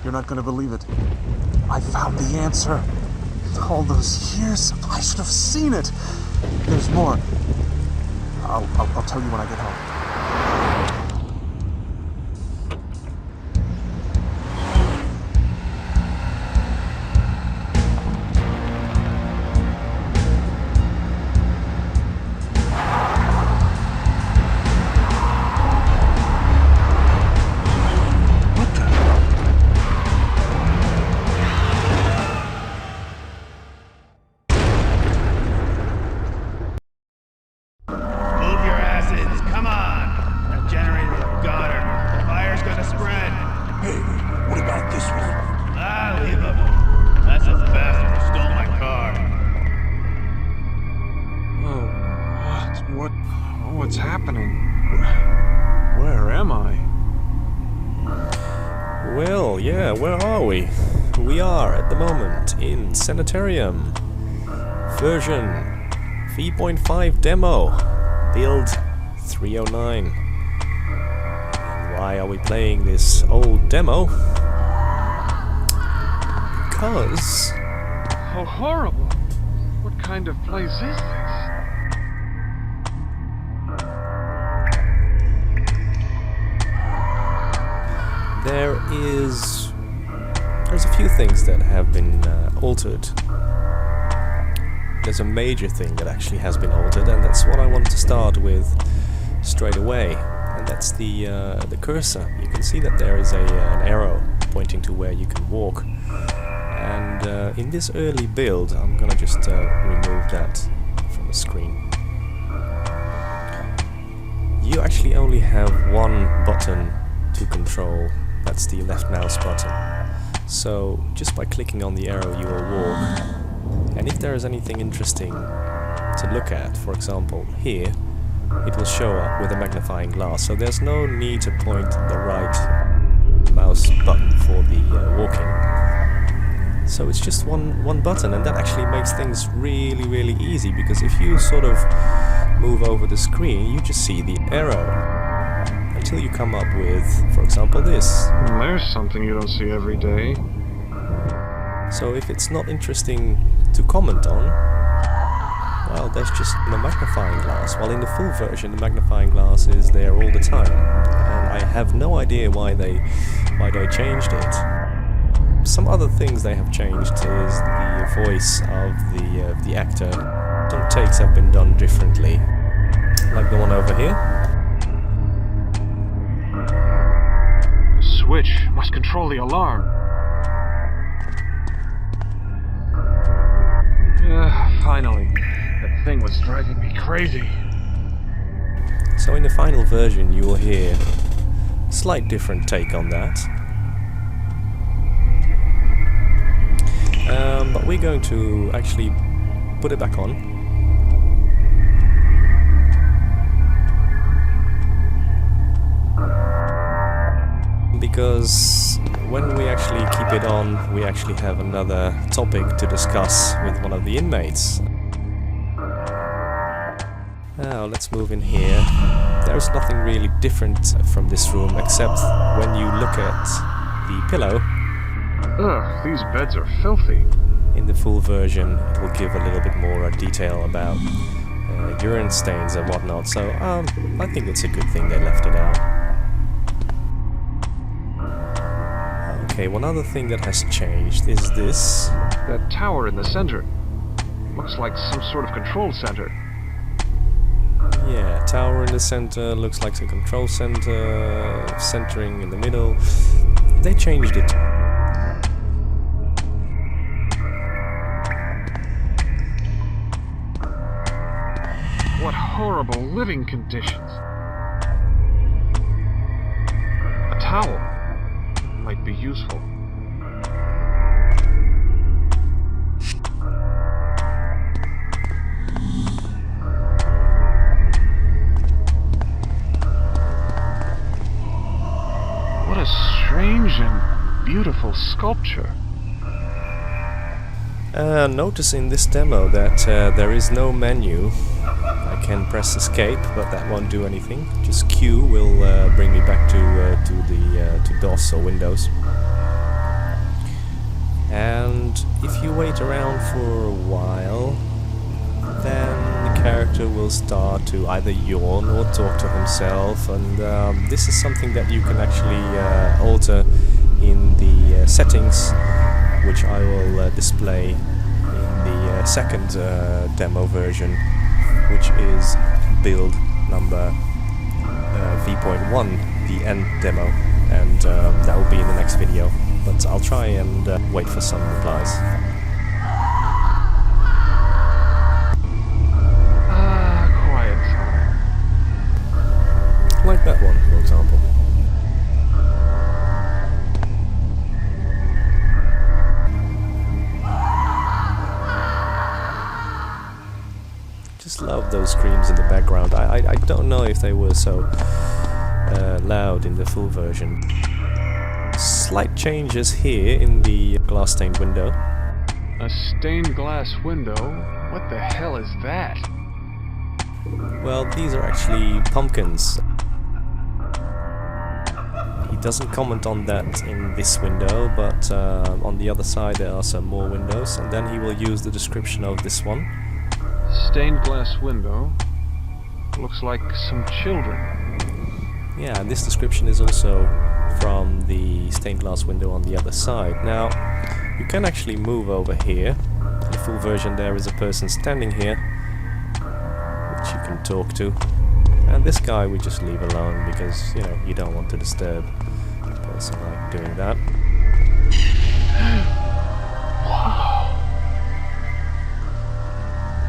You're not gonna believe it. I found the answer. All those years, I should have seen it. There's more. I'll tell you when I get home. What's happening? Where am I? Well, yeah, where are we? We are, at the moment, in Sanitarium. Version v.5 demo. Build 309. And why are we playing this old demo? Because... How horrible! What kind of place is this? There's a few things that have been altered. There's a major thing that actually has been altered, and that's what I want to start with straight away. And that's the cursor. You can see that there is an arrow pointing to where you can walk. And in this early build, I'm gonna just remove that from the screen. You actually only have one button to control. That's the left mouse button. So just by clicking on the arrow you will walk, and if there is anything interesting to look at, for example here, it will show up with a magnifying glass, so there's no need to point the right mouse button for the walking. So it's just one button, and that actually makes things really easy, because if you sort of move over the screen you just see the arrow until you come up with, for example, this. There's something you don't see every day. So if it's not interesting to comment on, well, there's just no magnifying glass. While in the full version, the magnifying glass is there all the time, and I have no idea why they changed it. Some other things they have changed is the voice of the actor. Some takes have been done differently, like the one over here. Switch must control the alarm. Finally. That thing was driving me crazy. So in the final version you will hear a slight different take on that. But we're going to actually put it back on. Because when we actually keep it on, we actually have another topic to discuss with one of the inmates. Now let's move in here. There's nothing really different from this room, except when you look at the pillow. Ugh, these beds are filthy. In the full version, it will give a little bit more detail about urine stains and whatnot, so I think it's a good thing they left it out. Okay, one other thing that has changed is this. That tower in the center. Looks like some sort of control center. Yeah, tower in the center, looks like a control center, centering in the middle. They changed it. What horrible living conditions. A towel might be useful. What a strange and beautiful sculpture. Notice in this demo that there is no menu. I can press escape, but that won't do anything. Just Q will bring me back to DOS or Windows. And if you wait around for a while, then the character will start to either yawn or talk to himself, and this is something that you can actually alter in the settings, which I will display in the second demo version, which is build number v.1, the end demo, and that will be in the next video, but I'll try and wait for some replies. Like that one, for example. Just love those screams in the background. I don't know if they were so loud in the full version. Slight changes here in the glass stained window. A stained glass window? What the hell is that? Well, these are actually pumpkins. He doesn't comment on that in this window, but on the other side there are some more windows, and then he will use the description of this one. Stained glass window. Looks like some children. Yeah, and this description is also from the stained glass window on the other side. Now, you can actually move over here. In the full version there is a person standing here, which you can talk to. And this guy we just leave alone because, you know, you don't want to disturb a person like doing that. Wow.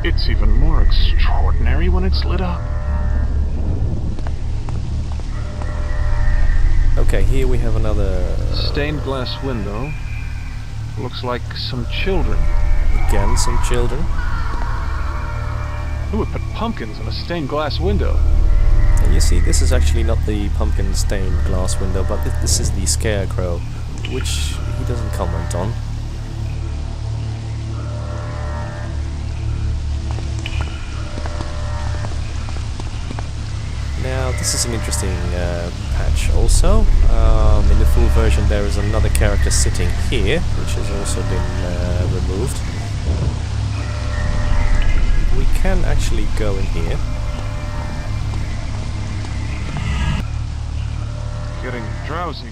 It's even more extraordinary when it's lit up. Okay, here we have another... Stained glass window. Looks like some children. Again, some children. Who would put pumpkins in a stained glass window? And you see, this is actually not the pumpkin stained glass window, but this is the scarecrow, which he doesn't comment on. Now, this is an interesting patch also. In the full version there is another character sitting here, which has also been removed. We can actually go in here. Getting drowsy,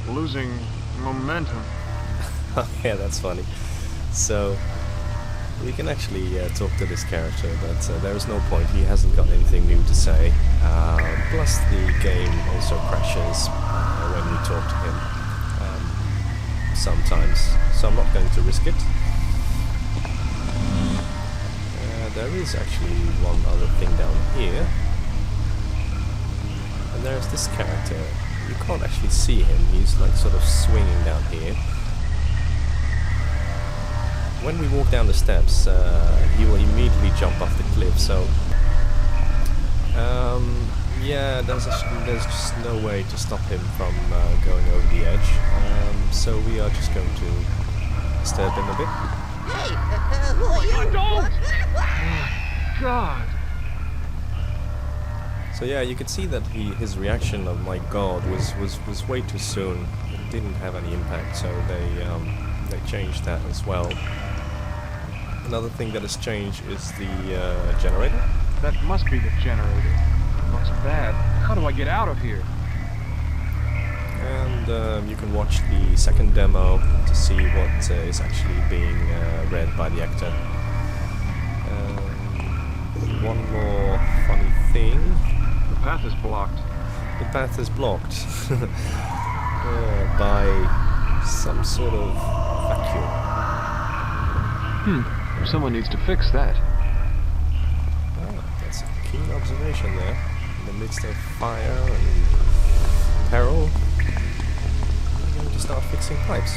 losing momentum. Yeah, that's funny. So, we can actually talk to this character, but there is no point, he hasn't got anything new to say. Plus the game also crashes when we talk to him sometimes, so I'm not going to risk it. There is actually one other thing down here, and there's this character. You can't actually see him, he's like sort of swinging down here. When we walk down the steps, he will immediately jump off the cliff, so yeah, there's just no way to stop him from going over the edge, so we are just going to disturb him a bit. Hey, who are you? Don't! God! So yeah, you could see that his reaction of "my God" was way too soon. It didn't have any impact, so they changed that as well. Another thing that has changed is the generator. That must be the generator. Looks bad. How do I get out of here? And you can watch the second demo to see what is actually being read by the actor. One more funny thing. The path is blocked. The path is blocked by some sort of vacuum. Someone needs to fix that. Ah, that's a keen observation there. In the midst of fire and peril, we're going to start fixing pipes.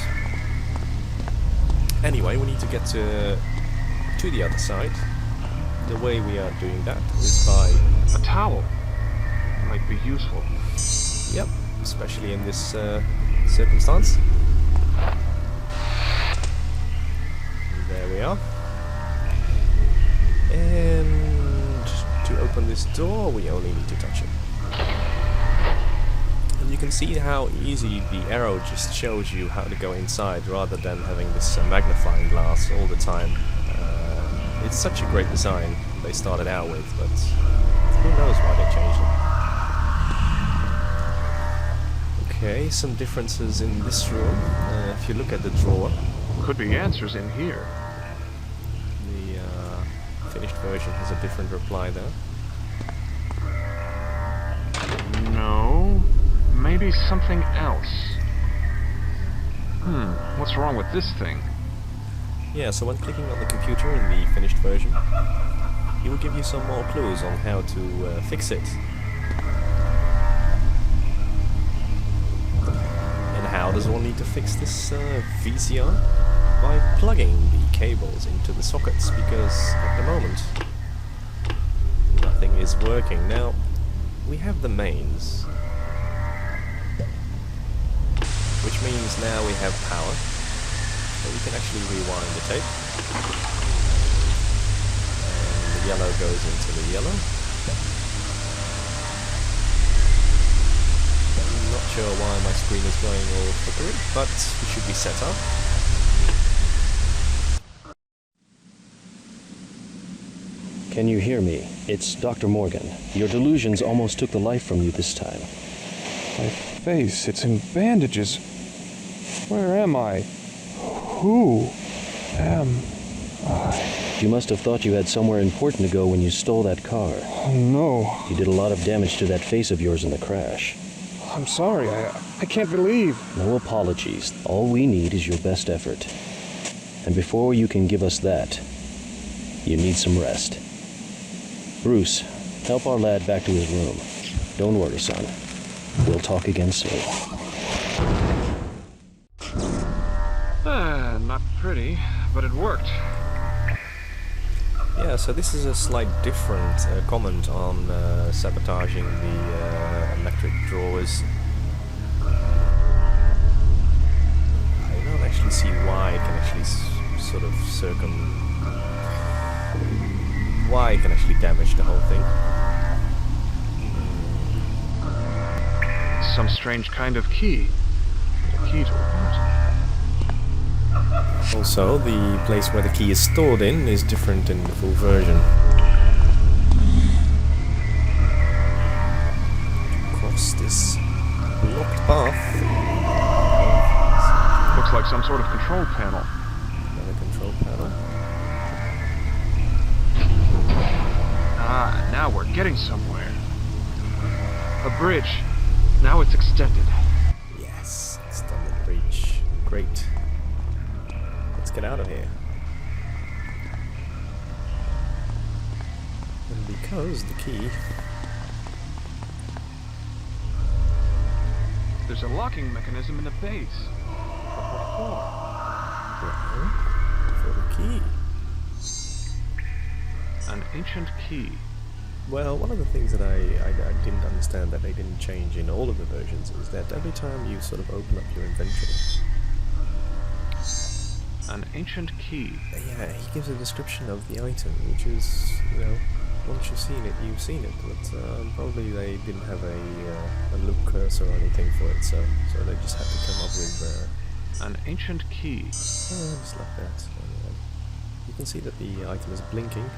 Anyway, we need to get to the other side. The way we are doing that is by... A towel. Might be useful. Yep, especially in this circumstance. There we are. And to open this door, we only need to touch it. You can see how easy the arrow just shows you how to go inside rather than having this magnifying glass all the time. It's such a great design they started out with, but who knows why they changed it. Okay, some differences in this room. If you look at the drawer, Could be answers in here. the finished version has a different reply there. No. Maybe something else. What's wrong with this thing? Yeah, so when clicking on the computer in the finished version, he will give you some more clues on how to fix it. And how does one need to fix this VCR? By plugging the cables into the sockets, because at the moment nothing is working. Now, we have the mains, which means now we have power. So we can actually rewind the tape. And the yellow goes into the yellow. I'm not sure why my screen is going all flickery, but we should be set up. Can you hear me? It's Dr. Morgan. Your delusions almost took the life from you this time. My face, it's in bandages. Where am I? Who am I? You must have thought you had somewhere important to go when you stole that car. Oh, no. You did a lot of damage to that face of yours in the crash. I'm sorry. I can't believe. No apologies. All we need is your best effort. And before you can give us that, you need some rest. Bruce, help our lad back to his room. Don't worry, son. We'll talk again soon. Not pretty, but it worked. Yeah, so this is a slight different comment on sabotaging the electric drawers. I don't actually see why it can actually sort of why it can actually damage the whole thing. Some strange kind of key. A key to what? Also, the place where the key is stored in is different in the full version. Across this locked path. Looks like some sort of control panel. Another control panel. Ah, now we're getting somewhere. A bridge. Now it's extended. Yes, extended reach. Great. Let's get out of here. And because the key... There's a locking mechanism in the base. But what For the key. for? An ancient key. Well, one of the things that I didn't understand that they didn't change in all of the versions is that every time you sort of open up your inventory... An ancient key. Yeah, he gives a description of the item, which is, you know, once you've seen it, you've seen it. But probably they didn't have a loop cursor or anything for it, so they just had to come up with an ancient key. Just like that. You can see that the item is blinking.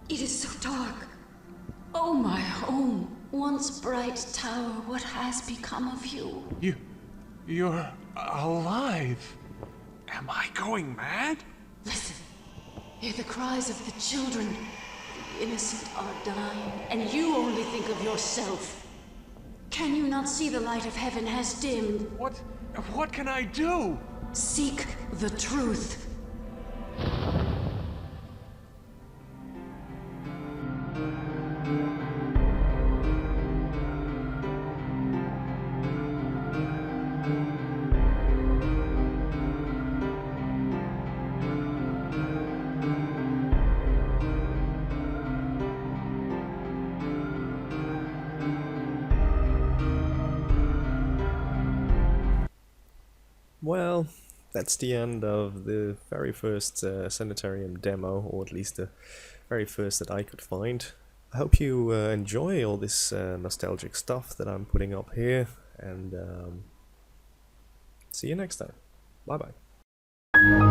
It is so dark. Oh, my home, once bright tower, what has become of you? You're alive. Am I going mad? Listen, hear the cries of the children. The innocent are dying, and you only think of yourself. Can you not see the light of heaven has dimmed? What can I do? Seek the truth. Well, that's the end of the very first Sanitarium demo, or at least the very first that I could find. I hope you enjoy all this nostalgic stuff that I'm putting up here, and see you next time. Bye bye.